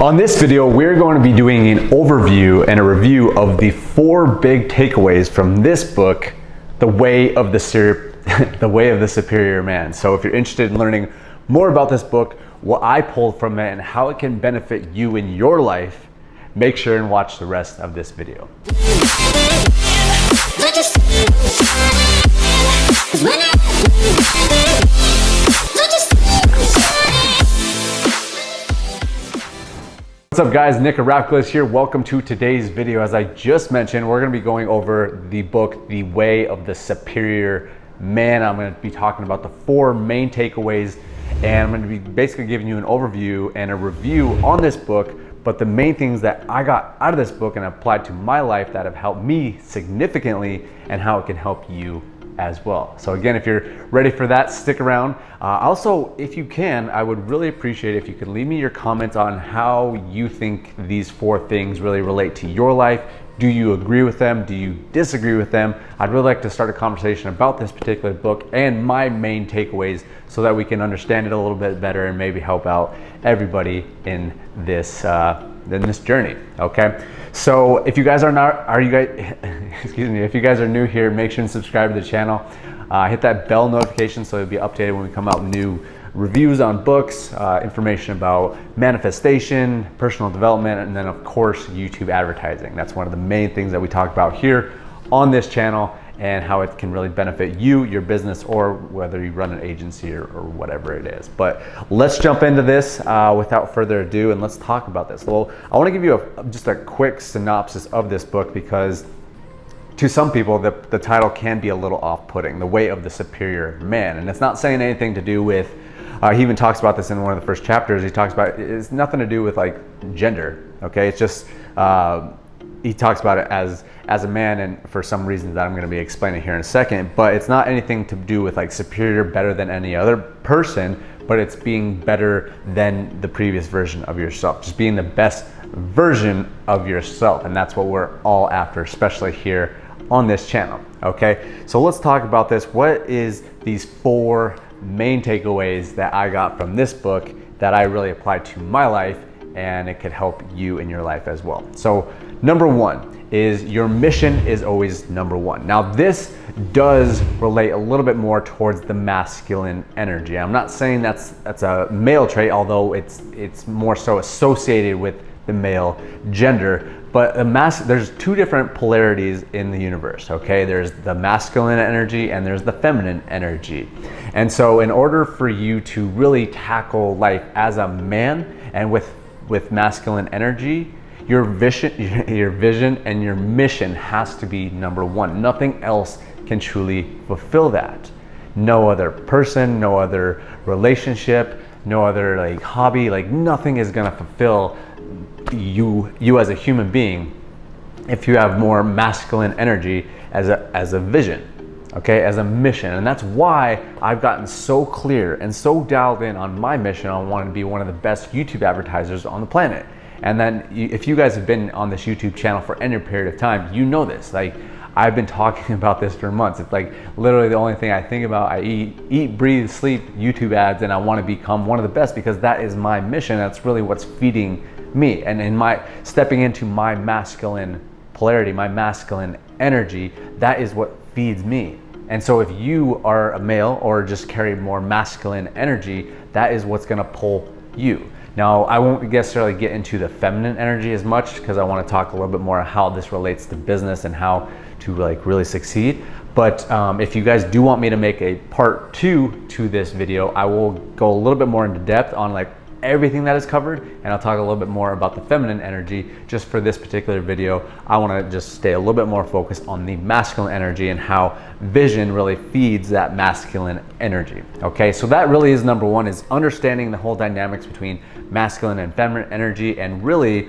On this video, we're going to be doing an overview and a review of the 4 big takeaways from this book, The Way of the Superior Man. So if you're interested in learning more about this book, what I pulled from it and how it can benefit you in your life, make sure and watch the rest of this video. What's up guys, Nick Rapkless here. Welcome to today's video. As I just mentioned, we're going to be going over the book, The Way of the Superior Man. I'm going to be talking about the 4 main takeaways, and I'm going to be basically giving you an overview and a review on this book, but the main things that I got out of this book and applied to my life that have helped me significantly and how it can help you as well. So again, if you're ready for that, stick around. Also, if you can, I would really appreciate it if you could leave me your comments on how you think these 4 things really relate to your life. Do you agree with them? Do you disagree with them? I'd really like to start a conversation about this particular book and my main takeaways so that we can understand it a little bit better and maybe help out everybody in this journey, okay? So if you guys if you guys are new here, make sure and subscribe to the channel. Hit that bell notification so you'll be updated when we come out with new reviews on books, information about manifestation, personal development, and then of course, YouTube advertising. That's one of the main things that we talk about here on this channel and how it can really benefit you, your business, or whether you run an agency or whatever it is. But let's jump into this without further ado, and let's talk about this. Well, I want to give you just a quick synopsis of this book because to some people, the title can be a little off-putting, The Way of the Superior Man. And it's not saying anything to do with, he even talks about this in one of the first chapters. He talks about, it's nothing to do with like gender, okay? It's just, he talks about it as a man, and for some reasons that I'm going to be explaining here in a second, but it's not anything to do with like superior, better than any other person, but it's being better than the previous version of yourself, just being the best version of yourself. And that's what we're all after, especially here on this channel, okay? So let's talk about this. What is these 4 main takeaways that I got from this book that I really applied to my life, and it could help you in your life as well. So number 1 is your mission is always number 1. Now this does relate a little bit more towards the masculine energy. I'm not saying that's a male trait, although it's more so associated with the male gender. But there's 2 different polarities in the universe, okay? There's the masculine energy and there's the feminine energy. And so in order for you to really tackle life as a man and with masculine energy, your vision and your mission has to be number 1. Nothing else can truly fulfill that. No other person, no other relationship, no other like hobby, like nothing is gonna fulfill you as a human being if you have more masculine energy as a vision, okay, as a mission. And that's why I've gotten so clear and so dialed in on my mission on wanting to be one of the best YouTube advertisers on the planet. And then if you guys have been on this YouTube channel for any period of time, you know this. Like, I've been talking about this for months. It's like literally the only thing I think about. I eat, breathe, sleep YouTube ads, and I want to become one of the best because that is my mission. That's really what's feeding me. And in my stepping into my masculine polarity, my masculine energy, that is what feeds me. And so if you are a male or just carry more masculine energy, that is what's going to pull you. Now, I won't necessarily get into the feminine energy as much because I want to talk a little bit more how this relates to business and how to like really succeed. But if you guys do want me to make a part 2 to this video, I will go a little bit more into depth on like everything that is covered, and I'll talk a little bit more about the feminine energy. Just for this particular video, I want to just stay a little bit more focused on the masculine energy and how vision really feeds that masculine energy. Okay, so that really is number 1, is understanding the whole dynamics between masculine and feminine energy, and really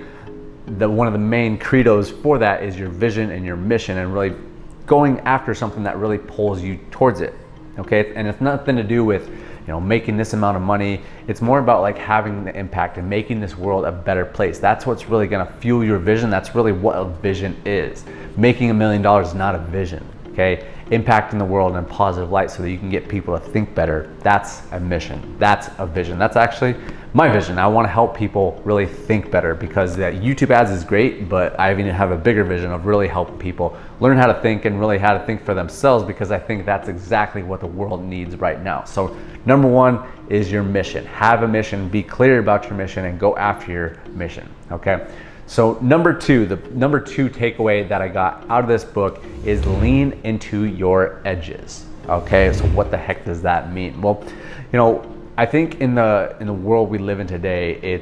one of the main credos for that is your vision and your mission, and really going after something that really pulls you towards it. Okay, and it's nothing to do with making this amount of money. It's more about like having the impact and making this world a better place. That's what's really gonna fuel your vision. That's really what a vision is. Making $1 million is not a vision, okay? Impacting the world in a positive light so that you can get people to think better. That's a mission, that's a vision. That's actually my vision. I want to help people really think better, because that YouTube ads is great, but I even have a bigger vision of really helping people learn how to think and really how to think for themselves, because I think that's exactly what the world needs right now. So number one is your mission. Have a mission, be clear about your mission, and go after your mission, okay? So number two, the number two takeaway that I got out of this book is lean into your edges, okay? So what the heck does that mean? Well, you know, I think in the world we live in today,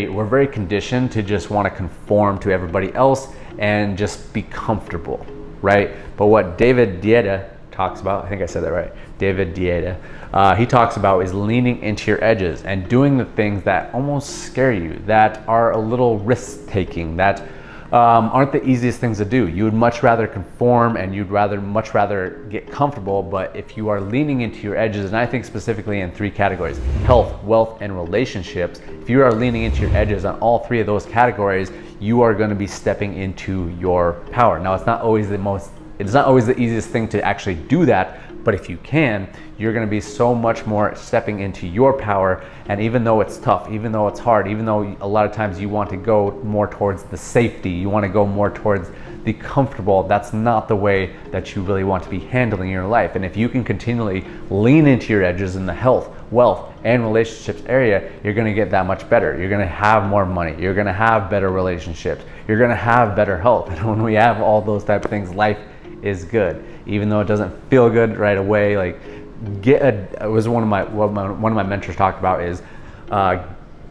we're very conditioned to just want to conform to everybody else and just be comfortable, right? But what David Dieta talks about, I think I said that right, David Dieta, he talks about is leaning into your edges and doing the things that almost scare you, that are a little risk-taking, that aren't the easiest things to do. You would much rather conform and you'd much rather get comfortable, but if you are leaning into your edges, and I think specifically in three categories, health, wealth, and relationships, if you are leaning into your edges on all three of those categories, you are going to be stepping into your power. Now, it's not always the easiest thing to actually do that, but if you can, you're going to be so much more stepping into your power. And even though it's tough, even though it's hard, even though a lot of times you want to go more towards the safety, you want to go more towards the comfortable, that's not the way that you really want to be handling your life. And if you can continually lean into your edges in the health, wealth, and relationships area, you're going to get that much better. You're going to have more money. You're going to have better relationships. You're going to have better health. And when we have all those type of things, life is good. Even though it doesn't feel good right away, like it was one of my mentors talked about is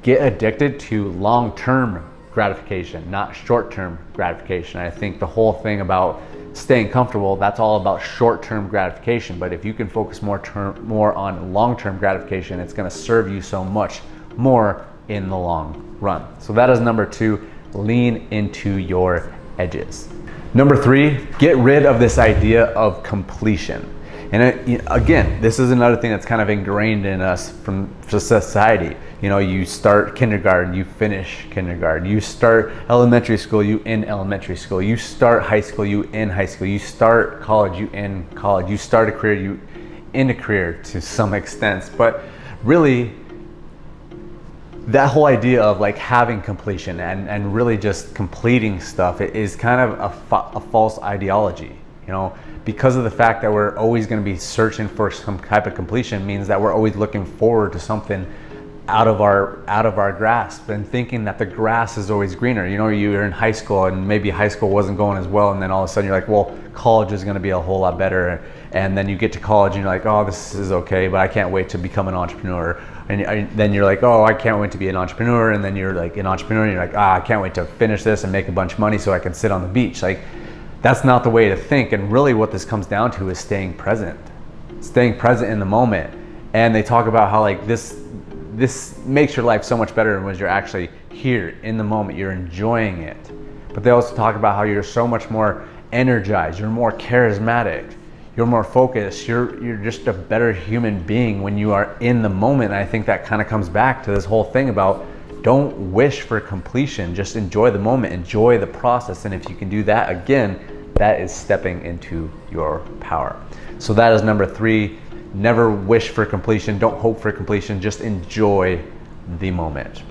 get addicted to long-term gratification, not short-term gratification. I think the whole thing about staying comfortable, that's all about short-term gratification. But if you can focus more on long-term gratification, it's going to serve you so much more in the long run. So that is number two, lean into your edges. Number three, get rid of this idea of completion. And again, this is another thing that's kind of ingrained in us from society. You know, you start kindergarten, you finish kindergarten. You start elementary school, you end elementary school. You start high school, you end high school. You start college, you end college. You start a career, you end a career to some extent. But really, that whole idea of like having completion and really just completing stuff is kind of a false ideology, you know, because of the fact that we're always going to be searching for some type of completion means that we're always looking forward to something out of our grasp and thinking that the grass is always greener. You know, you're in high school and maybe high school wasn't going as well, and then all of a sudden you're like, well, college is going to be a whole lot better. And then you get to college and you're like, oh, this is okay, but I can't wait to become an entrepreneur. And then you're like, oh, I can't wait to be an entrepreneur. And then you're like an entrepreneur and you're like, I can't wait to finish this and make a bunch of money so I can sit on the beach. Like, that's not the way to think. And really what this comes down to is staying present in the moment. And they talk about how like this makes your life so much better when you're actually here in the moment, you're enjoying it. But they also talk about how you're so much more energized, you're more charismatic, you're more focused, you're just a better human being when you are in the moment. And I think that kind of comes back to this whole thing about don't wish for completion, just enjoy the moment, enjoy the process. And if you can do that, again, that is stepping into your power. So that is number three, never wish for completion, don't hope for completion, just enjoy the moment.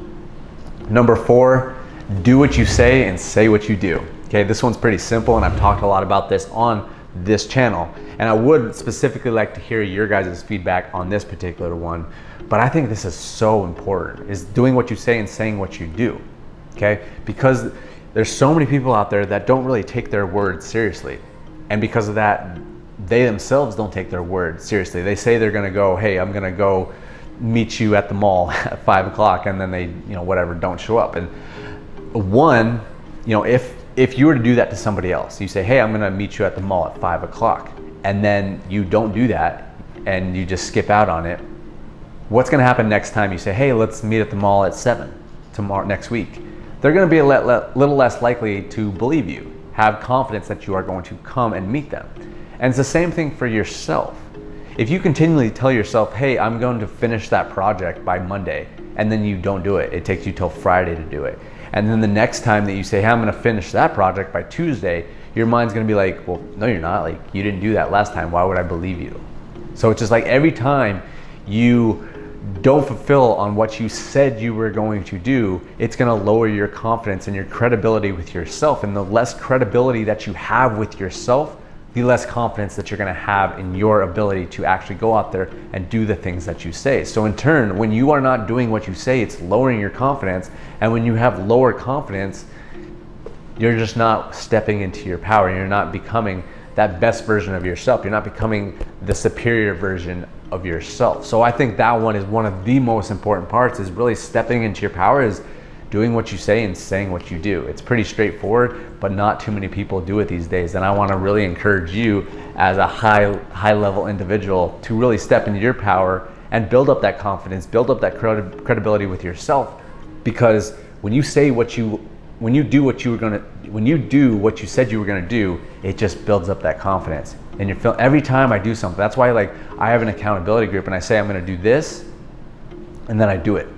Number four, do what you say and say what you do. Okay, this one's pretty simple and I've talked a lot about this on this channel, and I would specifically like to hear your guys' feedback on this particular one, but I think this is so important, is doing what you say and saying what you do, okay? Because there's so many people out there that don't really take their words seriously, and because of that, they themselves don't take their words seriously. They say they're gonna go, hey, I'm gonna go meet you at the mall at 5 o'clock, and then they, you know, whatever, don't show up. And one, you know, if you were to do that to somebody else, you say, hey, I'm gonna meet you at the mall at 5 o'clock, and then you don't do that and you just skip out on it, what's gonna happen next time you say, hey, let's meet at the mall at 7 tomorrow, next week? They're gonna be a little less likely to believe you, have confidence that you are going to come and meet them. And it's the same thing for yourself. If you continually tell yourself, hey, I'm going to finish that project by Monday, and then you don't do it, it takes you till Friday to do it. And then the next time that you say, hey, I'm gonna finish that project by Tuesday, your mind's gonna be like, well, no, you're not. Like, you didn't do that last time. Why would I believe you? So it's just like every time you don't fulfill on what you said you were going to do, it's going to lower your confidence and your credibility with yourself. And the less credibility that you have with yourself, the less confidence that you're going to have in your ability to actually go out there and do the things that you say. So in turn, when you are not doing what you say, it's lowering your confidence. And when you have lower confidence, you're just not stepping into your power. You're not becoming that best version of yourself. You're not becoming the superior version of yourself. So I think that one is one of the most important parts, is really stepping into your power, is doing what you say and saying what you do. It's pretty straightforward, but not too many people do it these days. And I want to really encourage you as a high level individual to really step into your power and build up that confidence, build up that credibility with yourself. Because when you say when you do what you said you were gonna do, it just builds up that confidence. And you feel every time I do something. That's why, like, I have an accountability group, and I say I'm gonna do this, and then I do it.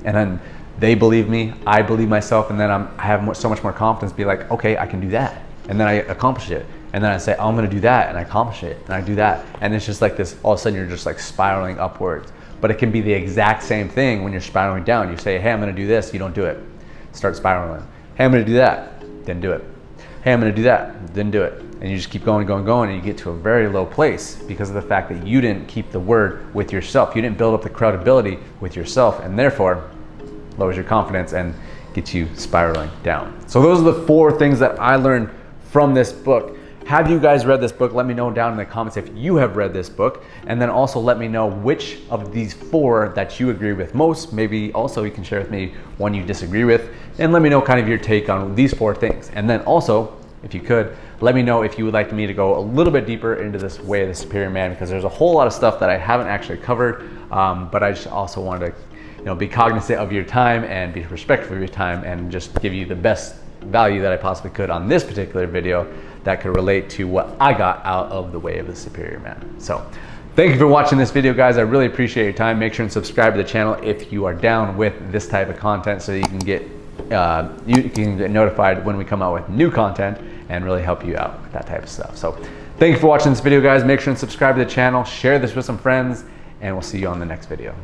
And then they believe me, I believe myself, and then I have so much more confidence. Be like, okay, I can do that, and then I accomplish it. And then I say, oh, I'm gonna do that, and I accomplish it, and I do that. And it's just like this. All of a sudden, you're just like spiraling upwards. But it can be the exact same thing when you're spiraling down. You say, hey, I'm gonna do this, you don't do it. Start spiraling. Hey, I'm gonna do that, then do it. Hey, I'm gonna do that, then do it. And you just keep going, and you get to a very low place because of the fact that you didn't keep the word with yourself. You didn't build up the credibility with yourself, and therefore lowers your confidence and gets you spiraling down. So those are the 4 things that I learned from this book. Have you guys read this book? Let me know down in the comments if you have read this book, and then also let me know which of these 4 that you agree with most. Maybe also you can share with me one you disagree with, and let me know kind of your take on these 4 things. And then also, if you could, let me know if you would like me to go a little bit deeper into this way of the superior man, because there's a whole lot of stuff that I haven't actually covered, but I just also wanted to be cognizant of your time and be respectful of your time and just give you the best value that I possibly could on this particular video that could relate to what I got out of the way of the superior man. So thank you for watching this video, guys. I really appreciate your time. Make sure and subscribe to the channel if you are down with this type of content, so you can get notified when we come out with new content and really help you out with that type of stuff. So thank you for watching this video, guys. Make sure and subscribe to the channel, share this with some friends, and we'll see you on the next video.